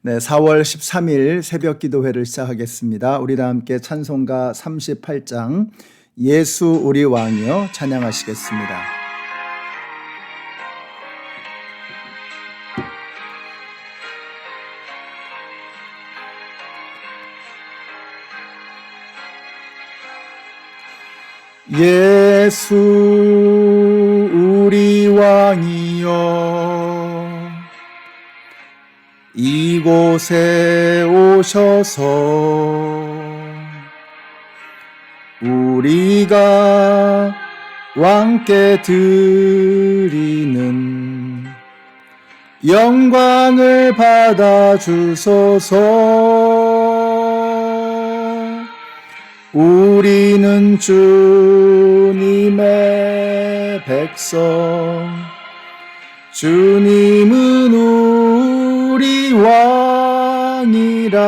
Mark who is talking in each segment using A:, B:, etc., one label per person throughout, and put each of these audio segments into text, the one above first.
A: 네, 4월 13일 새벽 기도회를 시작하겠습니다. 우리 다 함께 찬송가 38장 예수 우리 왕이여 찬양하시겠습니다. 예수 우리 왕이여 이곳에 오셔서 우리가 왕께 드리는 영광을 받아주소서. 우리는 주님의 백성, 주님은 우리 왕이라.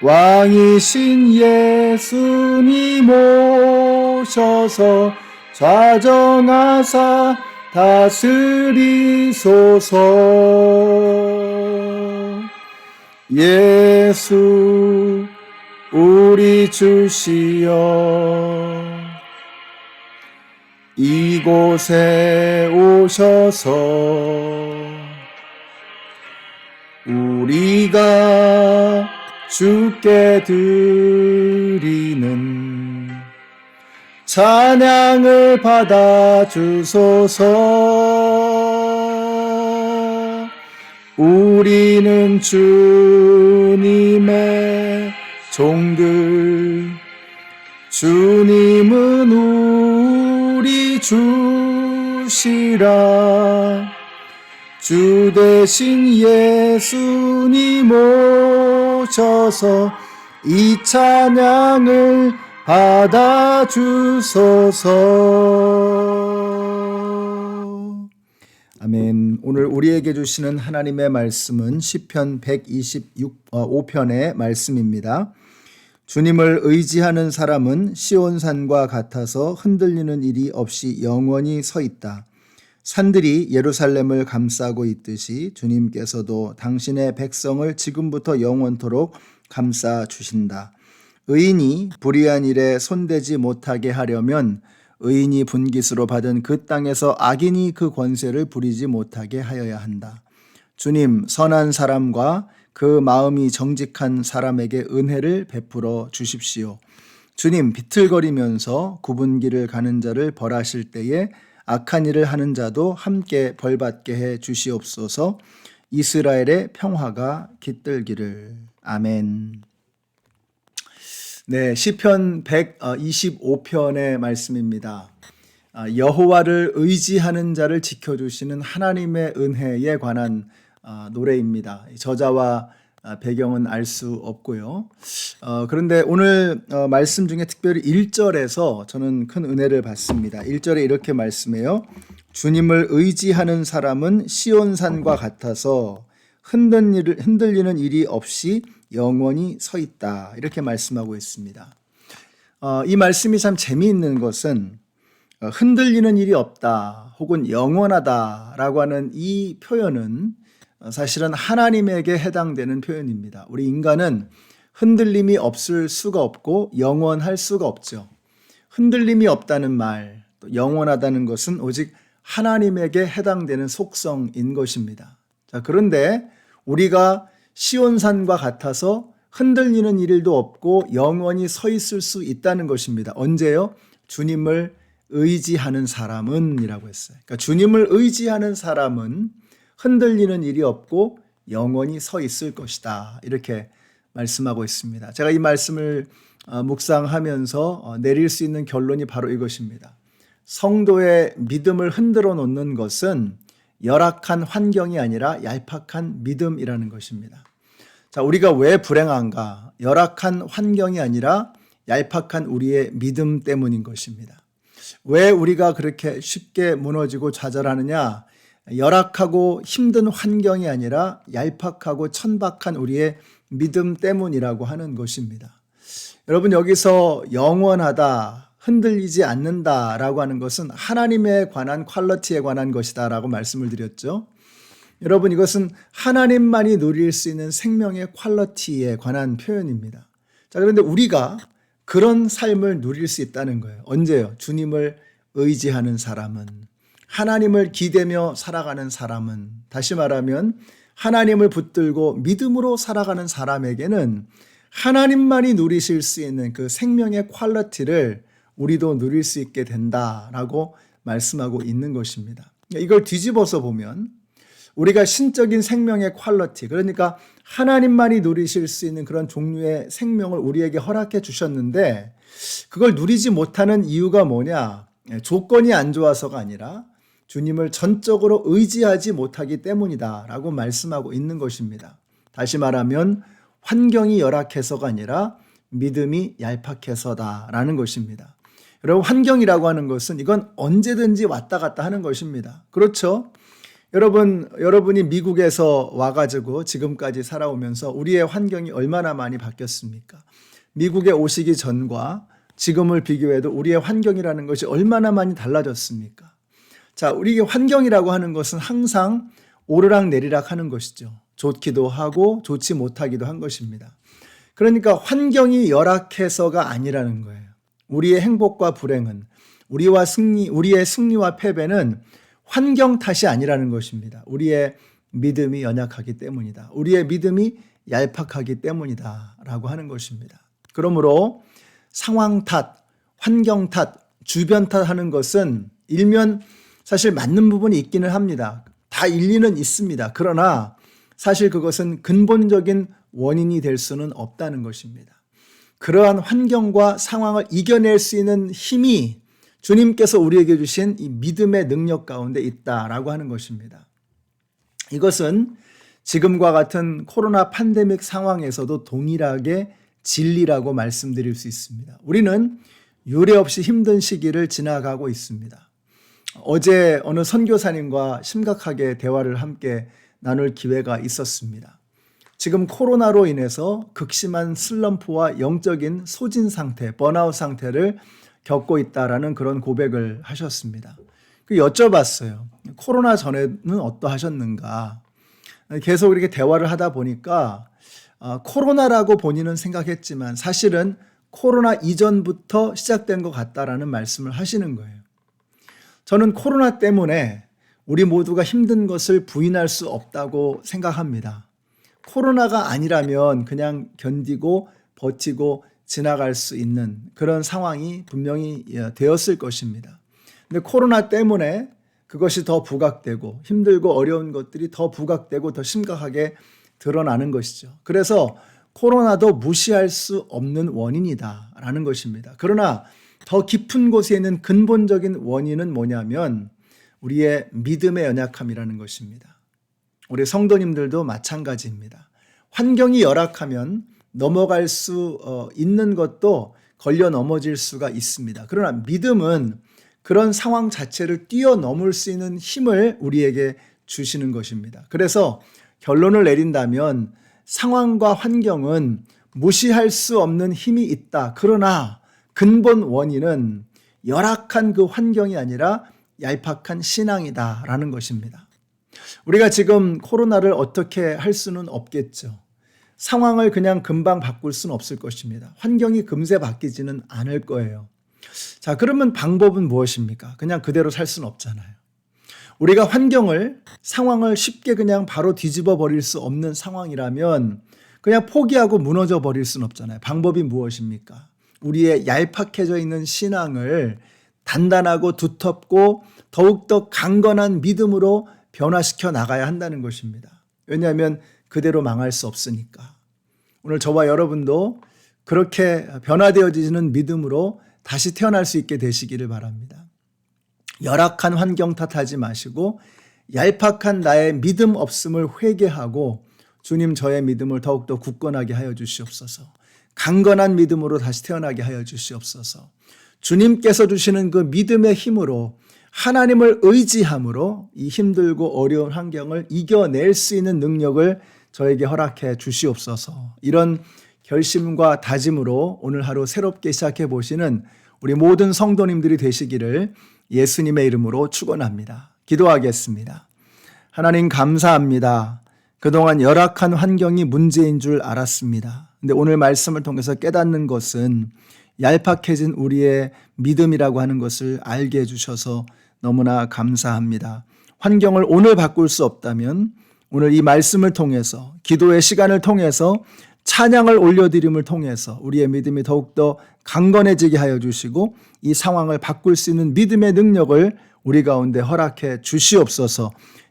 A: 왕이신 예수님 오셔서 좌정하사 다스리소서. 예수 우리 주시여 이곳에 오셔서 우리가 주께 드리는 찬양을 받아주소서. 우리는 주님의 종들, 주님은 우리 주시라. 주 대신 예수님 오셔서 이 찬양을 받아주소서. 아멘. 오늘 우리에게 주시는 하나님의 말씀은 시편 125편의 말씀입니다. 주님을 의지하는 사람은 시온산과 같아서 흔들리는 일이 없이 영원히 서 있다. 산들이 예루살렘을 감싸고 있듯이 주님께서도 당신의 백성을 지금부터 영원토록 감싸 주신다. 의인이 불의한 일에 손대지 못하게 하려면 의인이 분깃으로 받은 그 땅에서 악인이 그 권세를 부리지 못하게 하여야 한다. 주님, 선한 사람과 그 마음이 정직한 사람에게 은혜를 베풀어 주십시오. 주님, 비틀거리면서 굽은 길을 가는 자를 벌하실 때에 악한 일을 하는 자도 함께 벌받게 해 주시옵소서. 이스라엘의 평화가 깃들기를. 아멘. 네, 시편 125편의 말씀입니다. 여호와를 의지하는 자를 지켜주시는 하나님의 은혜에 관한 노래입니다. 저자와 배경은 알 수 없고요. 그런데 오늘 말씀 중에 특별히 1절에서 저는 큰 은혜를 받습니다. 1절에 이렇게 말씀해요. 주님을 의지하는 사람은 시온산과 같아서 흔들리는 일이 없이 영원히 서 있다. 이렇게 말씀하고 있습니다. 이 말씀이 참 재미있는 것은 흔들리는 일이 없다 혹은 영원하다라고 하는 이 표현은 사실은 하나님에게 해당되는 표현입니다. 우리 인간은 흔들림이 없을 수가 없고 영원할 수가 없죠. 흔들림이 없다는 말, 또 영원하다는 것은 오직 하나님에게 해당되는 속성인 것입니다. 자, 그런데 우리가 시온산과 같아서 흔들리는 일도 없고 영원히 서 있을 수 있다는 것입니다. 언제요? 주님을 의지하는 사람은 이라고 했어요. 그러니까 주님을 의지하는 사람은 흔들리는 일이 없고 영원히 서 있을 것이다. 이렇게 말씀하고 있습니다. 제가 이 말씀을 묵상하면서 내릴 수 있는 결론이 바로 이것입니다. 성도의 믿음을 흔들어 놓는 것은 열악한 환경이 아니라 얄팍한 믿음이라는 것입니다. 자, 우리가 왜 불행한가? 열악한 환경이 아니라 얄팍한 우리의 믿음 때문인 것입니다. 왜 우리가 그렇게 쉽게 무너지고 좌절하느냐? 열악하고 힘든 환경이 아니라 얄팍하고 천박한 우리의 믿음 때문이라고 하는 것입니다. 여러분, 여기서 영원하다, 흔들리지 않는다라고 하는 것은 하나님에 관한 퀄리티에 관한 것이다라고 말씀을 드렸죠. 여러분, 이것은 하나님만이 누릴 수 있는 생명의 퀄리티에 관한 표현입니다. 자, 그런데 우리가 그런 삶을 누릴 수 있다는 거예요. 언제요? 주님을 의지하는 사람은, 하나님을 기대며 살아가는 사람은, 다시 말하면 하나님을 붙들고 믿음으로 살아가는 사람에게는 하나님만이 누리실 수 있는 그 생명의 퀄리티를 우리도 누릴 수 있게 된다라고 말씀하고 있는 것입니다. 이걸 뒤집어서 보면 우리가 신적인 생명의 퀄리티, 그러니까 하나님만이 누리실 수 있는 그런 종류의 생명을 우리에게 허락해 주셨는데 그걸 누리지 못하는 이유가 뭐냐? 조건이 안 좋아서가 아니라 주님을 전적으로 의지하지 못하기 때문이다라고 말씀하고 있는 것입니다. 다시 말하면 환경이 열악해서가 아니라 믿음이 얄팍해서다라는 것입니다. 여러분, 환경이라고 하는 것은 이건 언제든지 왔다 갔다 하는 것입니다. 그렇죠? 여러분이 미국에서 와가지고 지금까지 살아오면서 우리의 환경이 얼마나 많이 바뀌었습니까? 미국에 오시기 전과 지금을 비교해도 우리의 환경이라는 것이 얼마나 많이 달라졌습니까? 자, 우리의 환경이라고 하는 것은 항상 오르락 내리락 하는 것이죠. 좋기도 하고 좋지 못하기도 한 것입니다. 그러니까 환경이 열악해서가 아니라는 거예요. 우리의 행복과 불행은, 우리의 승리와 패배는 환경 탓이 아니라는 것입니다. 우리의 믿음이 연약하기 때문이다. 우리의 믿음이 얄팍하기 때문이다 라고 하는 것입니다. 그러므로 상황 탓, 환경 탓, 주변 탓하는 것은 일면 사실 맞는 부분이 있기는 합니다. 다 일리는 있습니다. 그러나 사실 그것은 근본적인 원인이 될 수는 없다는 것입니다. 그러한 환경과 상황을 이겨낼 수 있는 힘이 주님께서 우리에게 주신 이 믿음의 능력 가운데 있다라고 하는 것입니다. 이것은 지금과 같은 코로나 팬데믹 상황에서도 동일하게 진리라고 말씀드릴 수 있습니다. 우리는 유례 없이 힘든 시기를 지나가고 있습니다. 어제 어느 선교사님과 심각하게 대화를 함께 나눌 기회가 있었습니다. 지금 코로나로 인해서 극심한 슬럼프와 영적인 소진 상태, 번아웃 상태를 겪고 있다라는 그런 고백을 하셨습니다. 여쭤봤어요. 코로나 전에는 어떠하셨는가? 계속 이렇게 대화를 하다 보니까 코로나라고 본인은 생각했지만 사실은 코로나 이전부터 시작된 것 같다라는 말씀을 하시는 거예요. 저는 코로나 때문에 우리 모두가 힘든 것을 부인할 수 없다고 생각합니다. 코로나가 아니라면 그냥 견디고 버티고 지나갈 수 있는 그런 상황이 분명히 되었을 것입니다. 근데 코로나 때문에 그것이 더 부각되고 힘들고 어려운 것들이 더 부각되고 더 심각하게 드러나는 것이죠. 그래서 코로나도 무시할 수 없는 원인이다라는 것입니다. 그러나 더 깊은 곳에 있는 근본적인 원인은 뭐냐면 우리의 믿음의 연약함이라는 것입니다. 우리 성도님들도 마찬가지입니다. 환경이 열악하면 넘어갈 수 있는 것도 걸려 넘어질 수가 있습니다. 그러나 믿음은 그런 상황 자체를 뛰어넘을 수 있는 힘을 우리에게 주시는 것입니다. 그래서 결론을 내린다면 상황과 환경은 무시할 수 없는 힘이 있다. 그러나 근본 원인은 열악한 그 환경이 아니라 얄팍한 신앙이다라는 것입니다. 우리가 지금 코로나를 어떻게 할 수는 없겠죠. 상황을 그냥 금방 바꿀 수는 없을 것입니다. 환경이 금세 바뀌지는 않을 거예요. 자, 그러면 방법은 무엇입니까? 그냥 그대로 살 수는 없잖아요. 우리가 상황을 쉽게 그냥 바로 뒤집어 버릴 수 없는 상황이라면 그냥 포기하고 무너져 버릴 수는 없잖아요. 방법이 무엇입니까? 우리의 얄팍해져 있는 신앙을 단단하고 두텁고 더욱더 강건한 믿음으로 변화시켜 나가야 한다는 것입니다. 왜냐하면 그대로 망할 수 없으니까. 오늘 저와 여러분도 그렇게 변화되어지는 믿음으로 다시 태어날 수 있게 되시기를 바랍니다. 열악한 환경 탓하지 마시고 얄팍한 나의 믿음 없음을 회개하고 주님 저의 믿음을 더욱더 굳건하게 하여 주시옵소서. 강건한 믿음으로 다시 태어나게 하여 주시옵소서. 주님께서 주시는 그 믿음의 힘으로 하나님을 의지함으로 이 힘들고 어려운 환경을 이겨낼 수 있는 능력을 저에게 허락해 주시옵소서. 이런 결심과 다짐으로 오늘 하루 새롭게 시작해 보시는 우리 모든 성도님들이 되시기를 예수님의 이름으로 축원합니다. 기도하겠습니다. 하나님 감사합니다. 그동안 열악한 환경이 문제인 줄 알았습니다. 근데 오늘 말씀을 통해서 깨닫는 것은 얄팍해진 우리의 믿음이라고 하는 것을 알게 해주셔서 너무나 감사합니다. 환경을 오늘 바꿀 수 없다면 오늘 이 말씀을 통해서 기도의 시간을 통해서 찬양을 올려드림을 통해서 우리의 믿음이 더욱더 강건해지게 하여 주시고 이 상황을 바꿀 수 있는 믿음의 능력을 우리 가운데 허락해 주시옵소서.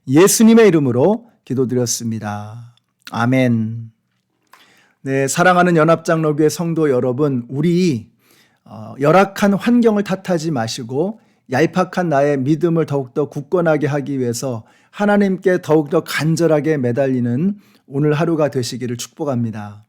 A: 예수님의 이름으로 기도드렸습니다. 아멘. 네, 사랑하는 연합장로교회 성도 여러분, 우리 열악한 환경을 탓하지 마시고 얄팍한 나의 믿음을 더욱더 굳건하게 하기 위해서 하나님께 더욱더 간절하게 매달리는 오늘 하루가 되시기를 축복합니다.